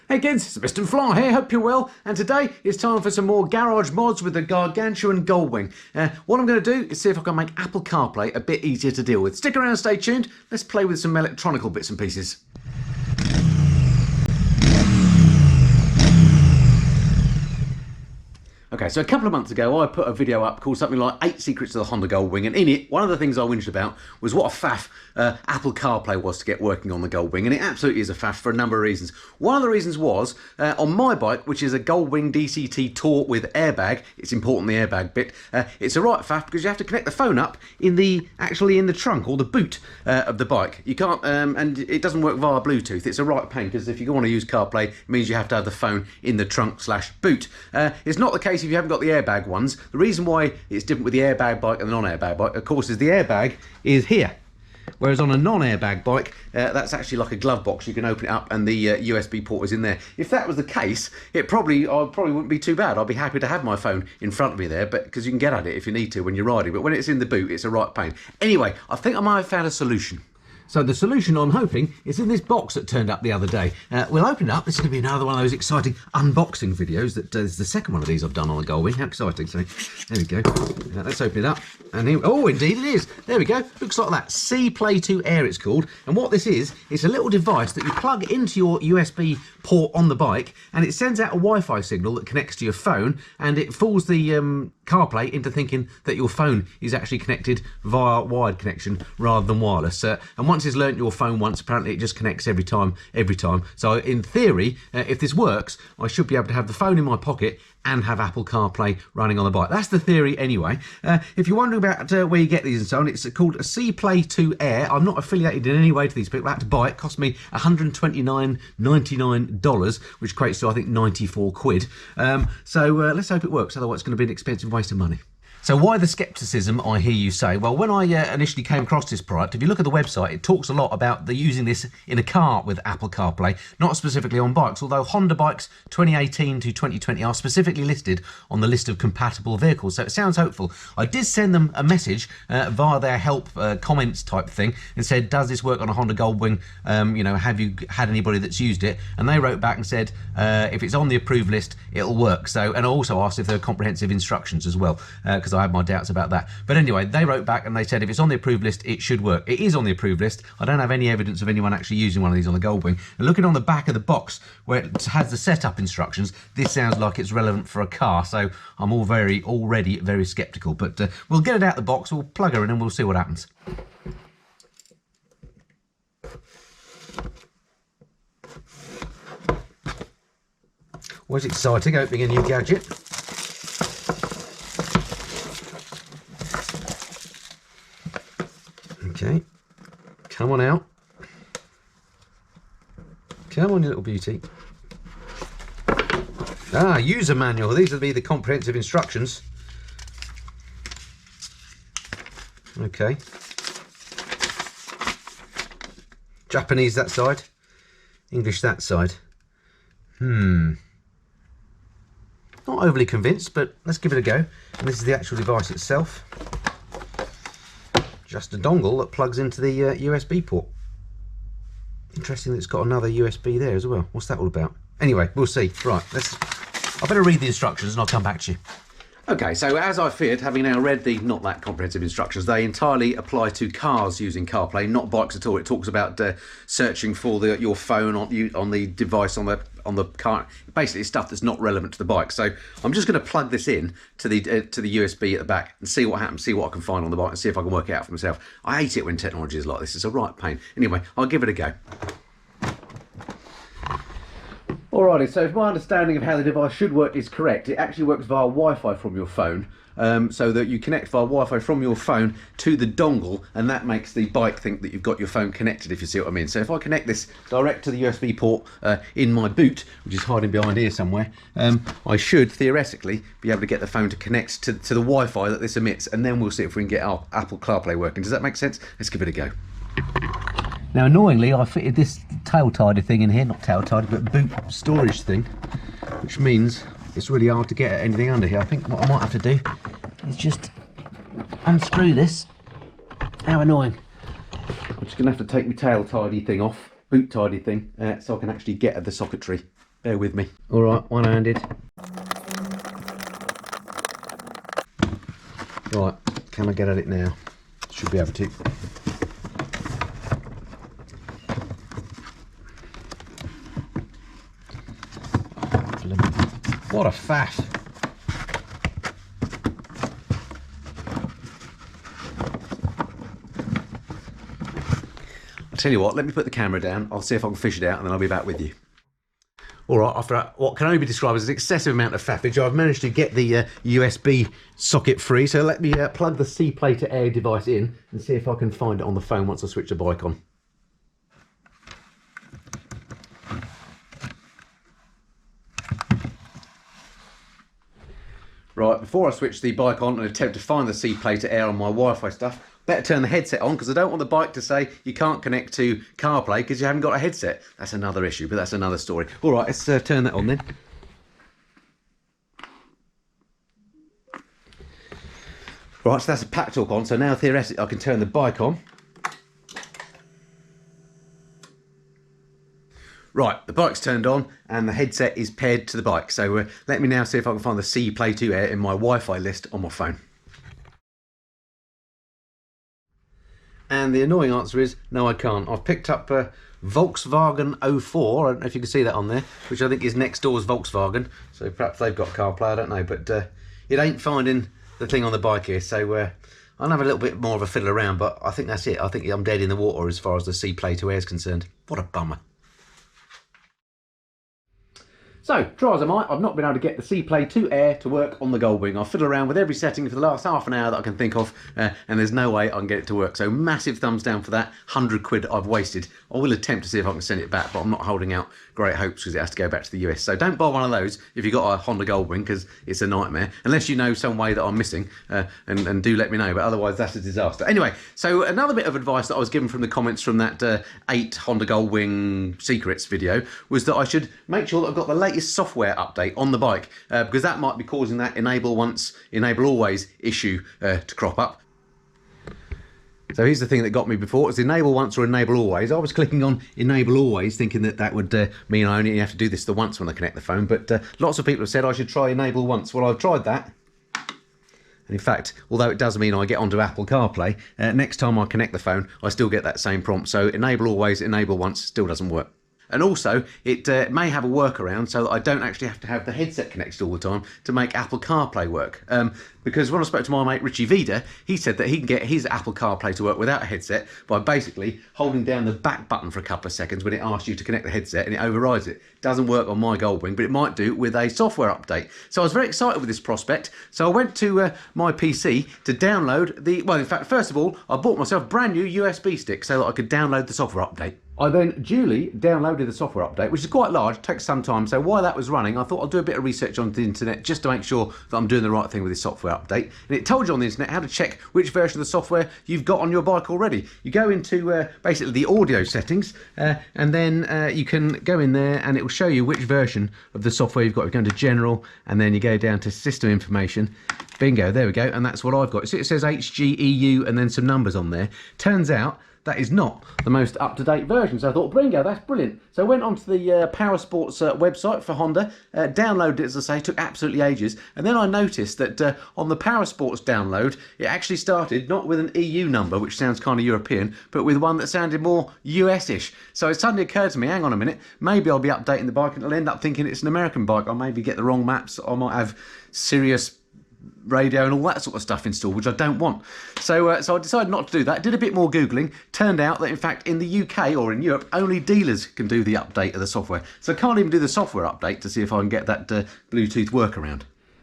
Hey kids, it's Mr. Fly here, hope you're well, and today it's time for some more garage mods with the gargantuan Goldwing. What I'm going to do is see if I can make Apple CarPlay a bit easier to deal with. Stick around, stay tuned, let's play with some electronical bits and pieces. Okay, so a couple of months ago I put a video up called something like 8 Secrets of the Honda Goldwing, and in it, one of the things I whinged about was what a faff Apple CarPlay was to get working on the Goldwing, and it absolutely is a faff for a number of reasons. One of the reasons was, on my bike, which is a Goldwing DCT Tour with airbag, it's important the airbag bit, it's a right faff because you have to connect the phone up actually in the trunk or the boot of the bike. You can't, and it doesn't work via Bluetooth. It's a right pain because if you want to use CarPlay, it means you have to have the phone in the trunk/boot. It's not the case if you haven't got the airbag ones. The reason why it's different with the airbag bike and the non-airbag bike, of course, is the airbag is here. Whereas on a non-airbag bike, that's actually like a glove box. You can open it up and the USB port is in there. If that was the case, I probably wouldn't be too bad. I'd be happy to have my phone in front of me there, but because you can get at it if you need to when you're riding. But when it's in the boot, it's a right pain. Anyway, I think I might have found a solution. So the solution, I'm hoping, is in this box that turned up the other day. We'll open it up. This is going to be another one of those exciting unboxing videos. That is the second one of these I've done on the Goldwing. How exciting. So there we go. Let's open it up. And here, oh, indeed it is. There we go. Looks like that. C-Play 2 Air it's called. And what this is, it's a little device that you plug into your USB port on the bike, and it sends out a Wi-Fi signal that connects to your phone, and it fools the CarPlay into thinking that your phone is actually connected via wired connection rather than wireless. And once it's learnt your phone once, apparently it just connects every time. So in theory, if this works, I should be able to have the phone in my pocket and have Apple CarPlay running on the bike. That's the theory anyway. If you're wondering about where you get these and so on, it's called a C-Play 2 Air. I'm not affiliated in any way to these people. I had to buy it. It cost me $129.99, which equates to, I think, 94 quid. So let's hope it works, otherwise it's going to be an expensive waste of money. So why the scepticism, I hear you say? Well, when I initially came across this product, if you look at the website, it talks a lot about using this in a car with Apple CarPlay, not specifically on bikes, although Honda bikes 2018 to 2020 are specifically listed on the list of compatible vehicles, so it sounds hopeful. I did send them a message via their help comments type thing and said, does this work on a Honda Goldwing? You know, have you had anybody that's used it? And they wrote back and said, if it's on the approved list, it'll work. So, and I also asked if there are comprehensive instructions as well, because I had my doubts about that. But anyway, they wrote back and they said if it's on the approved list, it should work. It is on the approved list. I don't have any evidence of anyone actually using one of these on the Goldwing. And looking on the back of the box where it has the setup instructions, this sounds like it's relevant for a car. So I'm already very skeptical. But we'll get it out the box, we'll plug her in and we'll see what happens. Always exciting opening a new gadget. Okay, come on out. Come on, you little beauty. Ah, user manual. These will be the comprehensive instructions. Okay. Japanese that side, English that side. Not overly convinced, but let's give it a go. And this is the actual device itself. Just a dongle that plugs into the USB port. Interesting that it's got another USB there as well. What's that all about? Anyway, we'll see. Right, I better read the instructions and I'll come back to you. Okay, so as I feared, having now read the not that comprehensive instructions, they entirely apply to cars using CarPlay, not bikes at all. It talks about searching for your phone on the device on the car. Basically, stuff that's not relevant to the bike. So I'm just going to plug this in to the USB at the back and see what happens, see what I can find on the bike, and see if I can work it out for myself. I hate it when technology is like this. It's a right pain. Anyway, I'll give it a go. Alrighty, so if my understanding of how the device should work is correct, it actually works via Wi-Fi from your phone, so that you connect via Wi-Fi from your phone to the dongle, and that makes the bike think that you've got your phone connected, if you see what I mean. So if I connect this direct to the USB port in my boot, which is hiding behind here somewhere, I should theoretically be able to get the phone to connect to the Wi-Fi that this emits, and then we'll see if we can get our Apple CarPlay working. Does that make sense? Let's give it a go. Now, annoyingly, I fitted this tail tidy thing in here, not tail tidy, but boot storage thing, which means it's really hard to get anything under here. I think what I might have to do is just unscrew this. How annoying. I'm just going to have to take my tail tidy thing off, boot tidy thing, so I can actually get at the socketry. Bear with me. All right, one-handed. Right, can I get at it now? Should be able to. What a faff. I'll tell you what, let me put the camera down. I'll see if I can fish it out and then I'll be back with you. All right, after what can only be described as an excessive amount of faffage, I've managed to get the USB socket free. So let me plug the C-Play to Air device in and see if I can find it on the phone once I switch the bike on. Right, before I switch the bike on and attempt to find the C-Play to Air on my Wi-Fi stuff, better turn the headset on because I don't want the bike to say you can't connect to CarPlay because you haven't got a headset. That's another issue, but that's another story. All right, let's turn that on then. Right, so that's a pack talk on. So now theoretically I can turn the bike on. Right, the bike's turned on and the headset is paired to the bike. So let me now see if I can find the C-Play 2 Air in my Wi-Fi list on my phone. And the annoying answer is, no I can't. I've picked up a Volkswagen 04, I don't know if you can see that on there, which I think is next door's Volkswagen. So perhaps they've got CarPlay, I don't know, but it ain't finding the thing on the bike here. So I'll have a little bit more of a fiddle around, but I think that's it. I think I'm dead in the water as far as the C-Play 2 Air is concerned. What a bummer. So, try as I might, I've not been able to get the C-Play 2 Air to work on the Goldwing. I've fiddled around with every setting for the last half an hour that I can think of, and there's no way I can get it to work. So, massive thumbs down for that 100 quid I've wasted. I will attempt to see if I can send it back, but I'm not holding out great hopes because it has to go back to the US. So, don't buy one of those if you've got a Honda Goldwing because it's a nightmare, unless you know some way that I'm missing, and do let me know, but otherwise that's a disaster. Anyway, so another bit of advice that I was given from the comments from that 8 Honda Goldwing secrets video was that I should make sure that I've got the latest software update on the bike because that might be causing that enable once, enable always issue to crop up. So here's the thing that got me before. It's enable once or enable always. I was clicking on enable always thinking that that would mean I only have to do this the once when I connect the phone, but lots of people have said I should try enable once. Well, I've tried that. And in fact, although it does mean I get onto Apple CarPlay, next time I connect the phone, I still get that same prompt. So enable always, enable once still doesn't work. And also, it may have a workaround so that I don't actually have to have the headset connected all the time to make Apple CarPlay work. Because when I spoke to my mate Richie Vida, he said that he can get his Apple CarPlay to work without a headset by basically holding down the back button for a couple of seconds when it asks you to connect the headset and it overrides it. Doesn't work on my Goldwing, but it might do with a software update. So I was very excited with this prospect. So I went to my PC to download the... Well, in fact, first of all, I bought myself a brand new USB stick so that I could download the software update. I then duly downloaded the software update, which is quite large, takes some time. So while that was running, I thought I'll do a bit of research on the internet just to make sure that I'm doing the right thing with this software update. And it told you on the internet how to check which version of the software you've got on your bike already. You go into basically the audio settings, and then you can go in there and it will show you which version of the software you've got. You go into General, and then you go down to System Information. Bingo, there we go, and that's what I've got. So it says HGEU and then some numbers on there. Turns out that is not the most up-to-date version. So I thought, bingo, that's brilliant. So I went onto the Power Sports website for Honda, downloaded it, as I say, took absolutely ages. And then I noticed that on the Power Sports download, it actually started not with an EU number, which sounds kind of European, but with one that sounded more US-ish. So it suddenly occurred to me, hang on a minute, maybe I'll be updating the bike and it'll end up thinking it's an American bike. I'll maybe get the wrong maps. I might have Sirius radio and all that sort of stuff installed, which I don't want. So so I decided not to do that. Did a bit more Googling. Turned out that in fact in the UK or in Europe, only dealers can do the update of the software. So I can't even do the software update to see if I can get that Bluetooth workaround.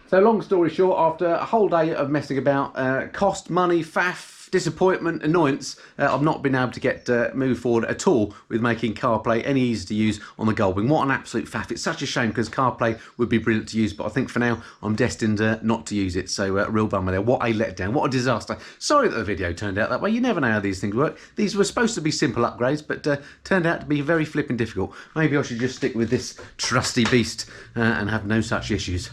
So long story short, after a whole day of messing about, cost, money, faff, disappointment, annoyance, I've not been able to get moved forward at all with making CarPlay any easier to use on the Goldwing. What an absolute faff. It's such a shame because CarPlay would be brilliant to use, but I think for now I'm destined not to use it. So real bummer there. What a letdown. What a disaster. Sorry that the video turned out that way. You never know how these things work. These were supposed to be simple upgrades, but turned out to be very flipping difficult. Maybe I should just stick with this trusty beast and have no such issues.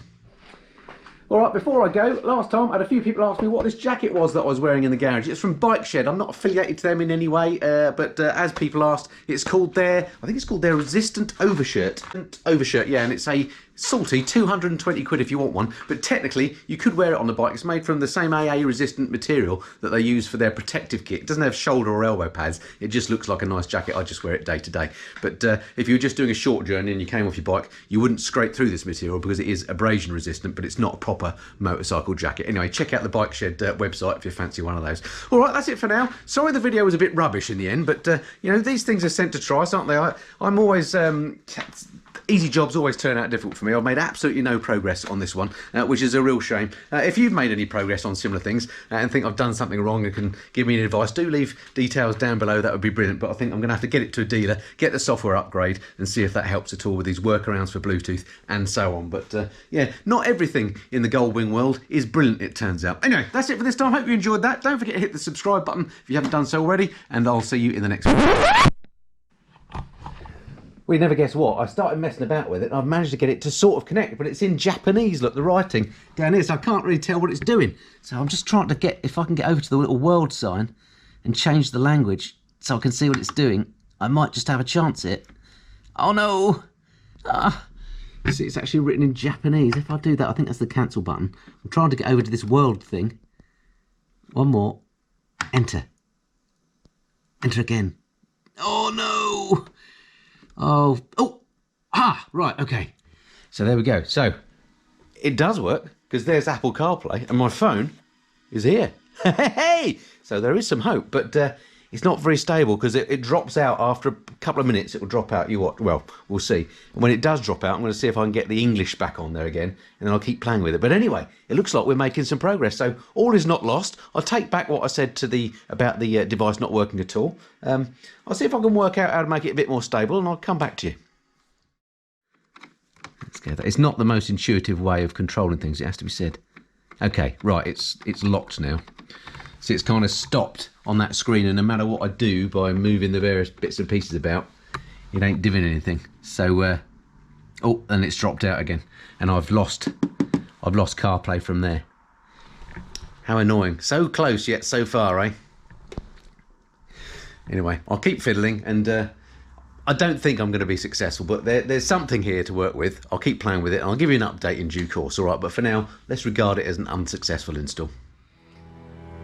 All right, before I go, last time I had a few people ask me what this jacket was that I was wearing in the garage. It's from Bike Shed. I'm not affiliated to them in any way, but as people asked, it's called their, I think it's called their Resistant Overshirt. Overshirt, yeah, and it's a salty 220 quid if you want one, but technically you could wear it on the bike. It's made from the same AA resistant material that they use for their protective kit. It doesn't have shoulder or elbow pads. It just looks like a nice jacket. I just wear it day to day. But if you were just doing a short journey and you came off your bike, you wouldn't scrape through this material because it is abrasion resistant, but it's not a proper motorcycle jacket. Anyway, check out the Bike Shed website if you fancy one of those. All right, that's it for now. Sorry the video was a bit rubbish in the end, but you know, these things are sent to try, aren't they? I'm always easy jobs always turn out difficult for me. I've made absolutely no progress on this one, which is a real shame. If you've made any progress on similar things and think I've done something wrong and can give me any advice, do leave details down below. That would be brilliant. But I think I'm going to have to get it to a dealer, get the software upgrade and see if that helps at all with these workarounds for Bluetooth and so on. But yeah, not everything in the Goldwing world is brilliant, it turns out. Anyway, that's it for this time. Hope you enjoyed that. Don't forget to hit the subscribe button if you haven't done so already, and I'll see you in the next video. Well, you never guess what, I started messing about with it and I've managed to get it to sort of connect, but it's in Japanese, look, the writing down here, so I can't really tell what it's doing. So I'm just trying to get, if I can get over to the little world sign and change the language so I can see what it's doing, I might just have a chance at it. Oh no! You see, it's actually written in Japanese. If I do that, I think that's the cancel button. I'm trying to get over to this world thing. One more. Enter. Enter again. Oh no! Right, okay. So there we go. So it does work because there's Apple CarPlay and my phone is here. Hey! So there is some hope, but it's not very stable because it drops out after a couple of minutes. It will drop out. Well, we'll see. And when it does drop out, I'm going to see if I can get the English back on there again, and then I'll keep playing with it. But anyway, it looks like we're making some progress. So all is not lost. I'll take back what I said to about the device not working at all. I'll see if I can work out how to make it a bit more stable, and I'll come back to you. Let's go. It's not the most intuitive way of controlling things. It has to be said. Okay, right. It's locked now. See, it's kind of stopped on that screen, and no matter what I do by moving the various bits and pieces about, it ain't doing anything. So, oh, and it's dropped out again, and I've lost CarPlay from there. How annoying! So close yet so far, eh? Anyway, I'll keep fiddling, and I don't think I'm going to be successful, but there's something here to work with. I'll keep playing with it, and I'll give you an update in due course. All right, but for now, let's regard it as an unsuccessful install.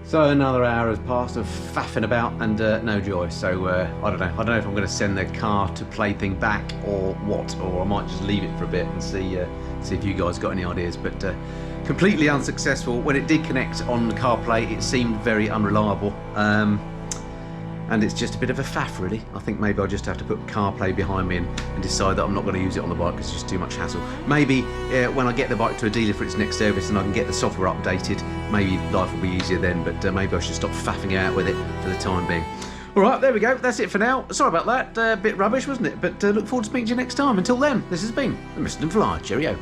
So another hour has passed of faffing about and no joy. So I don't know if I'm going to send the car to play thing back or what, or I might just leave it for a bit and see if you guys got any ideas. But completely unsuccessful. When it did connect on the CarPlay, it seemed very unreliable. And it's just a bit of a faff, really. I think maybe I'll just have to put CarPlay behind me and decide that I'm not going to use it on the bike because it's just too much hassle. Maybe when I get the bike to a dealer for its next service and I can get the software updated, maybe life will be easier then, but maybe I should stop faffing out with it for the time being. All right, there we go. That's it for now. Sorry about that. A bit rubbish, wasn't it? But look forward to speaking to you next time. Until then, this has been the Mr. Fly. Cheerio.